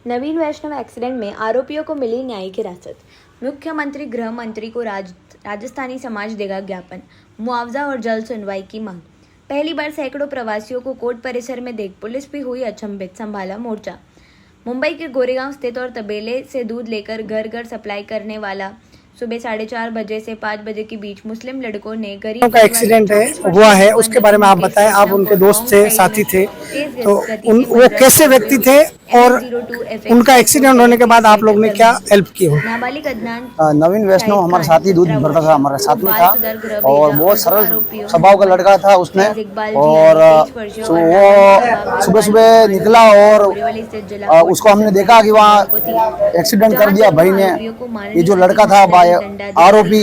नवीन वैष्णव accident में आरोपियों को मिली न्यायिक हिरासत। मुख्यमंत्री गृह मंत्री को राजस्थानी समाज देगा ज्ञापन, मुआवजा और जल्द सुनवाई की मांग। पहली बार सैकड़ों प्रवासियों को कोर्ट परिसर में देख पुलिस भी हुई अचंभित, संभाला मोर्चा। मुंबई के गोरेगांव स्थित और तबेले से दूध लेकर घर घर सप्लाई करने वाला सुबह 4:30 बजे से 5 बजे के बीच मुस्लिम लड़कों ने गरीब का एक्सीडेंट हुआ है, उसके बारे में आप बताएं। आप उनके दोस्त थे, साथी थे, तो वो कैसे व्यक्ति थे और उनका एक्सीडेंट होने के बाद आप लोग ने क्या हेल्प की हो? नाबालिग अदनान नवीन वैष्णव हमारे साथी दूध भरता था, हमारे साथ में था और बहुत सरल स्वभाव का लड़का था उसने। और वो सुबह सुबह निकला और उसको हमने देखा कि वहाँ एक्सीडेंट कर दिया भाई ने। ये जो लड़का था आरोपी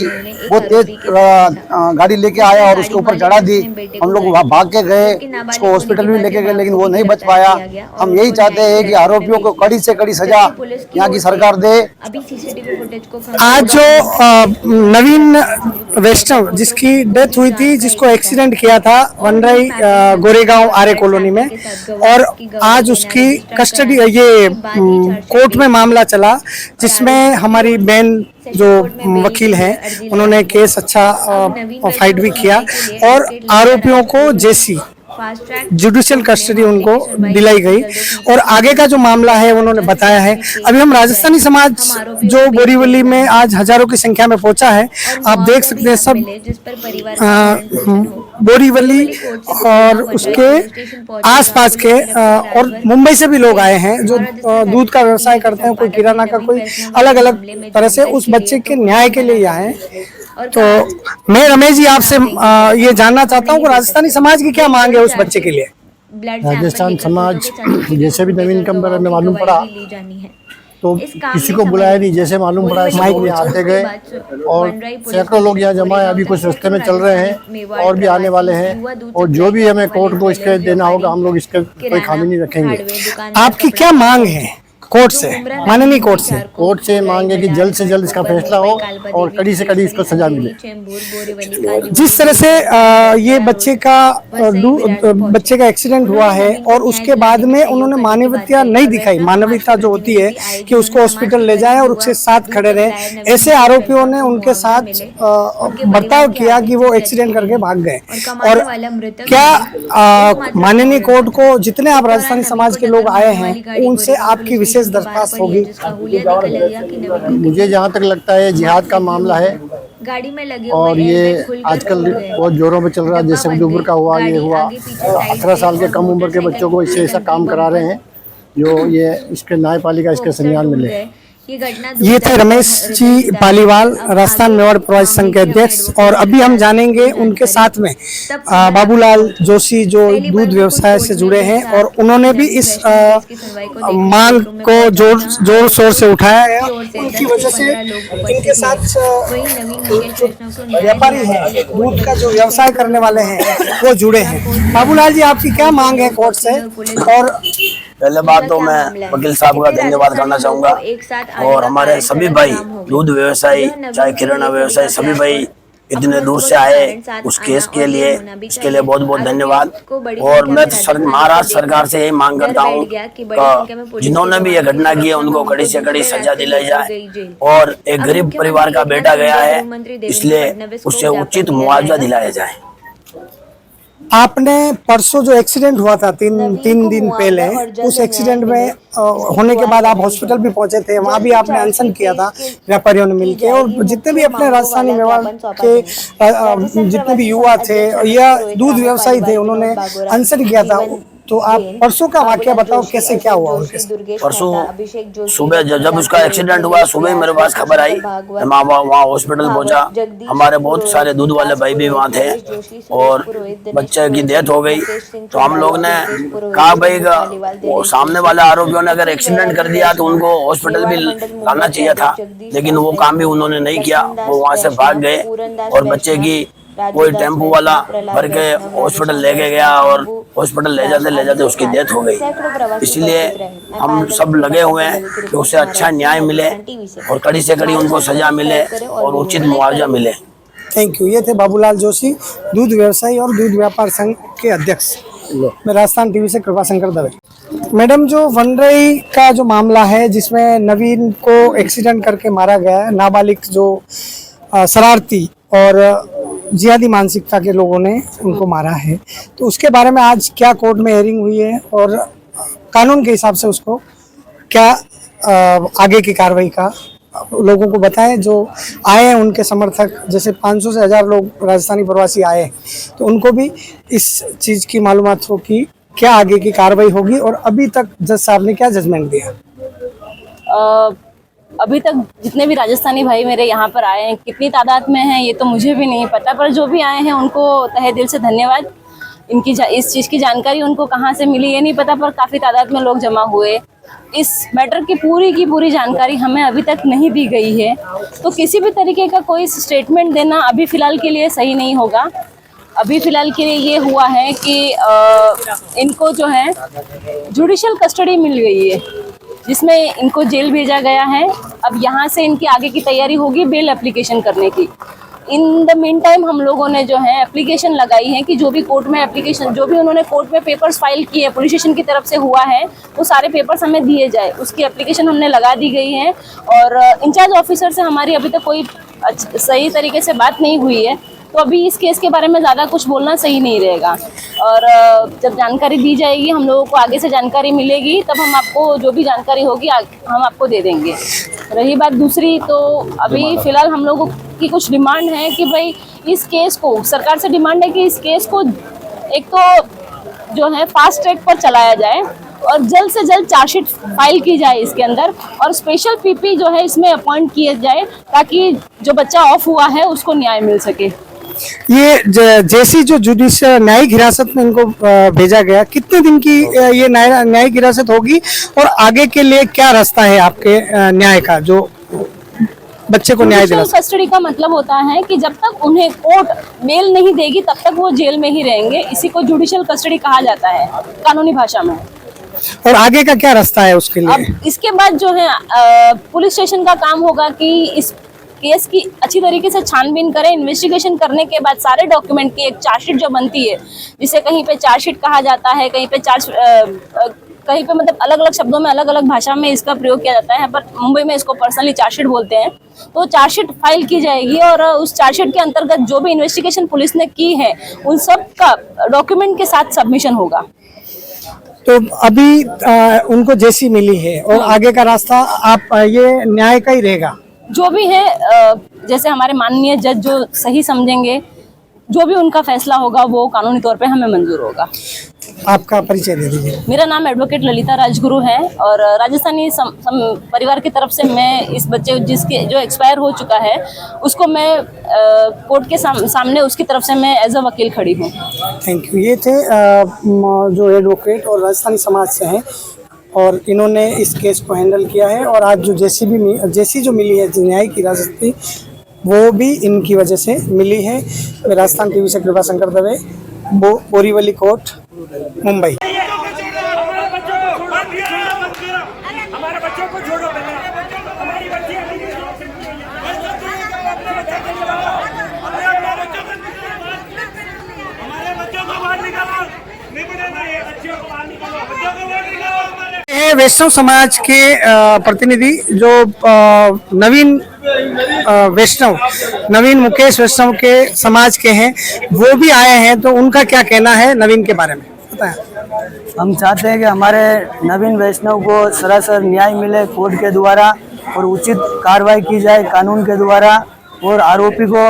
वो तेज गाड़ी लेके आया और उसके ऊपर चढ़ा दी। हम लोग वहाँ भाग के गए, उसको हॉस्पिटल भी लेके गए, लेकिन वो नहीं बच पाया। हम यही चाहते हैं कि आरोपियों को कड़ी से कड़ी सजा यहाँ की सरकार दे। आज जो नवीन वैष्णव जिसकी डेथ हुई थी, जिसको एक्सीडेंट किया था वनराई गोरेगांव आर्य कॉलोनी में, और आज उसकी कस्टडी ये कोर्ट में मामला चला, जिसमें हमारी बहन जो वकील हैं उन्होंने केस अच्छा फाइट भी किया और आरोपियों को जेसी जुडिशियल कस्टडी उनको दिलाई गई। और आगे का जो मामला है उन्होंने बताया है। अभी हम राजस्थानी समाज जो बोरीवली में आज हजारों की संख्या में पहुंचा है, आप देख सकते हैं सब बोरीवली और उसके आसपास के और मुंबई से भी लोग आए हैं जो दूध का व्यवसाय करते हैं, कोई किराना का, कोई अलग अलग तरह से उस बच्चे के न्याय के लिए आए हैं। तो मैं रमेश जी आपसे ये जानना चाहता हूँ कि राजस्थानी समाज की क्या मांग है उस बच्चे के लिए? राजस्थान समाज जैसे भी नवीन के बारे में मालूम पड़ा तो किसी को बुलाया नहीं, जैसे मालूम पड़ा माइक में आते गए और सैकड़ों लोग यहाँ जमा है। अभी कुछ रास्ते में चल रहे हैं और भी आने वाले हैं, और जो भी हमें कोर्ट को इसके देना होगा हम लोग इसके कोई खामी नहीं रखेंगे। आपकी क्या मांग है कोर्ट से, माननीय कोर्ट से? कोर्ट से मांगे कि जल्द से जल्द इसका फैसला हो और कड़ी से कड़ी इसको सजा मिले। जिस तरह से ये बच्चे का एक्सीडेंट हुआ है और उसके बाद में उन्होंने मानवता नहीं दिखाई, मानवता जो होती है कि उसको हॉस्पिटल ले जाए और उसके साथ खड़े रहे, ऐसे आरोपियों ने उनके साथ बर्ताव किया कि वो एक्सीडेंट करके भाग गए। और क्या माननीय कोर्ट को, जितने आप राजस्थानी समाज के लोग आए हैं, उनसे आपकी विशेष दरखास्त होगी? मुझे जहाँ तक लगता है जिहाद का मामला है गाड़ी में लगे और ये आजकल बहुत जोरों में चल रहा है। जैसे अक्टूबर का हुआ, ये हुआ 18 साल के कम उम्र के बच्चों को इससे ऐसा काम करा रहे हैं जो ये इसके न्यायपालिका इसके संज्ञान मिले। ये थे रमेश जी पालीवाल, राजस्थान मेवाड़ प्रवासी संघ के अध्यक्ष। और अभी हम जानेंगे उनके साथ में बाबूलाल जोशी जो दूध व्यवसाय से जुड़े हैं, और उन्होंने भी इस मांग को जोर शोर से उठाया है। उनकी वजह से इनके साथ व्यापारी हैं, दूध का जो व्यवसाय करने वाले हैं, वो जुड़े हैं। बाबूलाल जी, आपकी क्या मांग है कोर्ट से? और पहले बात तो मैं वकील साहब का धन्यवाद करना चाहूँगा और हमारे सभी भाई दूध व्यवसायी, चाहे किराना व्यवसायी, सभी भाई इतने दूर से आए उस केस के लिए, इसके लिए बहुत बहुत धन्यवाद। और मैं महाराष्ट्र सरकार से यही मांग करता हूँ कि जिन्होंने भी ये घटना की है उनको कड़ी से कड़ी सजा दिलाई जाए। और एक गरीब परिवार का बेटा गया है, इसलिए उससे उचित मुआवजा दिलाया जाए। आपने परसों जो एक्सीडेंट हुआ था तीन दिन पहले, उस एक्सीडेंट में होने के बाद आप हॉस्पिटल भी पहुंचे थे, वहां भी आपने अनशन किया था व्यापारियों ने मिलके, और जितने भी अपने राजस्थानी मेवाड़ के जितने भी युवा थे या दूध व्यवसायी थे, उन्होंने अनशन किया था। तो आप परसों का वाकया बताओ, कैसे क्या हुआ उनके साथ? परसों सुबह जब उसका एक्सीडेंट हुआ, सुबह मेरे पास खबर आई, मैं वहाँ हॉस्पिटल पहुँचा। हमारे बहुत सारे दूध वाले भाई भी वहाँ थे और बच्चे की डेथ हो गई। तो हम लोग ने कहा भाई वो सामने वाले आरोपियों ने अगर एक्सीडेंट कर दिया तो उनको हॉस्पिटल भी लाना चाहिए था, लेकिन वो काम भी उन्होंने नहीं किया। वो वहाँ से भाग गए और बच्चे की कोई टेम्पो वाला भर के हॉस्पिटल लेके गया और हॉस्पिटल ले जाते उसकी डेथ हो गई। इसलिए हम सब लगे हुए हैं कि उसे अच्छा न्याय मिले और कड़ी से कड़ी उनको सजा मिले और उचित मुआवजा मिले। Thank you. ये थे बाबूलाल जोशी, दूध व्यवसायी और दूध व्यापार संघ के अध्यक्ष। मैं राजस्थान टीवी से कृपाशंकर दवे। मैडम, जो वनरई का जो मामला है जिसमें नवीन को एक्सीडेंट करके मारा गया है, नाबालिग जो शरारती और जिहादी मानसिकता के लोगों ने उनको मारा है, तो उसके बारे में आज क्या कोर्ट में हियरिंग हुई है और कानून के हिसाब से उसको क्या आगे की कार्रवाई का लोगों को बताएं। जो आए हैं उनके समर्थक, जैसे 500 से 1000 लोग राजस्थानी प्रवासी आए, तो उनको भी इस चीज़ की मालूमात हो कि क्या आगे की कार्रवाई होगी और अभी तक जज साहब ने क्या जजमेंट दिया। अभी तक जितने भी राजस्थानी भाई मेरे यहाँ पर आए हैं, कितनी तादाद में हैं ये तो मुझे भी नहीं पता, पर जो भी आए हैं उनको तहे दिल से धन्यवाद। इनकी इस चीज़ की जानकारी उनको कहाँ से मिली ये नहीं पता, पर काफ़ी तादाद में लोग जमा हुए। इस मैटर की पूरी जानकारी हमें अभी तक नहीं दी गई है, तो किसी भी तरीके का कोई स्टेटमेंट देना अभी फ़िलहाल के लिए सही नहीं होगा। अभी फ़िलहाल के लिए ये हुआ है कि इनको जो है जुडिशियल कस्टडी मिल गई है, जिसमें इनको जेल भेजा गया है। अब यहाँ से इनकी आगे की तैयारी होगी बेल एप्लीकेशन करने की। इन द मीन टाइम हम लोगों ने जो है एप्लीकेशन लगाई है कि जो भी कोर्ट में एप्लीकेशन, जो भी उन्होंने कोर्ट में पेपर्स फाइल किए पुलिस स्टेशन की तरफ से हुआ है, वो सारे पेपर्स हमें दिए जाए, उसकी एप्लीकेशन हमने लगा दी गई है। और इंचार्ज ऑफिसर से हमारी अभी तक कोई सही तरीके से बात नहीं हुई है, तो अभी इस केस के बारे में ज़्यादा कुछ बोलना सही नहीं रहेगा। और जब जानकारी दी जाएगी, हम लोगों को आगे से जानकारी मिलेगी, तब हम आपको जो भी जानकारी होगी हम आपको दे देंगे। रही बात दूसरी, तो अभी फ़िलहाल हम लोगों की कुछ डिमांड है कि भाई इस केस को, सरकार से डिमांड है कि इस केस को एक तो जो है फास्ट ट्रैक पर चलाया जाए और जल्द से जल्द चार्जशीट फाइल की जाए इसके अंदर, और स्पेशल पीपी जो है इसमें अपॉइंट किया जाए ताकि जो बच्चा ऑफ हुआ है उसको न्याय मिल सके। ये जैसी जो जुडिशियल न्यायिक हिरासत में इनको भेजा गया, कितने दिन की ये न्यायिक हिरासत होगी और आगे के लिए क्या रास्ता है आपके न्याय का, जो बच्चे को न्याय दिला? कस्टडी का मतलब होता है कि जब तक उन्हें कोर्ट बेल नहीं देगी तब तक वो जेल में ही रहेंगे। इसी को जुडिशियल कस्टडी कहा जाता है कानूनी भाषा में। और आगे का क्या रास्ता है उसके लिए? अब इसके बाद जो है पुलिस स्टेशन का काम होगा कि इस केस की अच्छी तरीके से छानबीन करें। इन्वेस्टिगेशन करने के बाद सारे डॉक्यूमेंट की एक चार्जशीट जो बनती है, जिसे कहीं पे चार्जशीट कहा जाता है, कहीं पे मतलब अलग अलग शब्दों में अलग अलग भाषा में इसका प्रयोग किया जाता है, पर मुंबई में इसको पर्सनली चार्जशीट बोलते हैं। तो चार्जशीट फाइल की जाएगी और उस चार्जशीट के अंतर्गत जो भी इन्वेस्टिगेशन पुलिस ने की है उन सब का डॉक्यूमेंट के साथ सबमिशन होगा। तो अभी उनको जैसी मिली है और आगे का रास्ता आप ये न्याय का ही रहेगा? जो भी है जैसे हमारे माननीय जज जो सही समझेंगे, जो भी उनका फैसला होगा वो कानूनी तौर पे हमें मंजूर होगा। आपका परिचय दे दीजिए। मेरा नाम एडवोकेट ललिता राजगुरु है और राजस्थानी परिवार की तरफ से मैं इस बच्चे जिसके जो एक्सपायर हो चुका है उसको मैं कोर्ट के सामने उसकी तरफ से मैं एज अ वकील खड़ी हूँ। Thank you. ये थे जो एडवोकेट और राजस्थानी समाज से हैं और इन्होंने इस केस को हैंडल किया है। और आज जो जैसी जो मिली है न्यायिक हिरासत, वो भी इनकी वजह से मिली है। राजस्थान टीवी से कृपा शंकर दवे, बोरीवली कोर्ट, मुंबई। हमारे बच्चों को छोड़ो, हमारी बच्ची हमारे बच्चों को बाहर निकालो, बच्चों को बाहर निकालो, बच्चों को बाहर निकालो। वैष्णव समाज के प्रतिनिधि जो नवीन मुकेश वैष्णव के समाज के हैं, वो भी आए हैं, तो उनका क्या कहना है नवीन के बारे में बताएं। हम चाहते हैं कि हमारे नवीन वैष्णव को सरासर न्याय मिले कोर्ट के द्वारा और उचित कार्रवाई की जाए कानून के द्वारा, और आरोपी को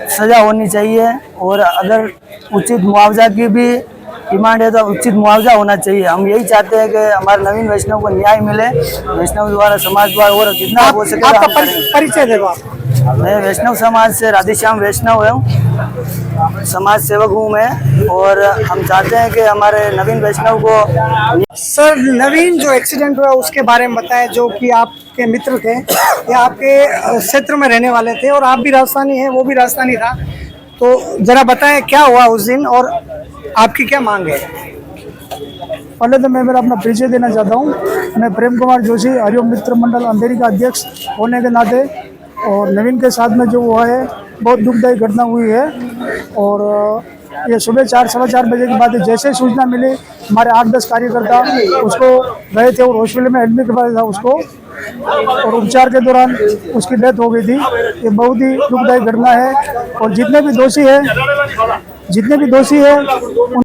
सजा होनी चाहिए। और अगर उचित मुआवजा की भी डिमांड है तो उचित मुआवजा होना चाहिए। हम यही चाहते हैं कि हमारे नवीन वैष्णव को न्याय मिले, वैष्णव द्वारा समाज द्वारा, और जितना हो सके। आपका परिचय दे दो। मैं वैष्णव समाज से राधेश्याम वैष्णव हूँ, समाज सेवक हूँ मैं, और हम चाहते हैं कि हमारे नवीन वैष्णव को। सर, नवीन जो एक्सीडेंट हुआ उसके बारे में बताएं, जो कि आपके मित्र थे या आपके क्षेत्र में रहने वाले थे, और आप भी राजस्थानी हैं, वो भी राजस्थानी था, तो जरा बताएं क्या हुआ उस दिन और आपकी क्या मांग है? पहले तो मैं मेरा अपना परिचय देना चाहता हूँ। मैं प्रेम कुमार जोशी, हरिओम मित्र मंडल अंधेरी का अध्यक्ष होने के नाते, और नवीन के साथ में जो हुआ है बहुत दुखदायी घटना हुई है। और ये सुबह 4-4:15 बजे की बात है। जैसे सूचना मिली हमारे 8-10 कार्यकर्ता उसको गए थे और हॉस्पिटल में एडमिट करवाया था उसको, और उपचार के दौरान उसकी डेथ हो गई थी। ये बहुत ही दुखदायी घटना है और जितने भी दोषी है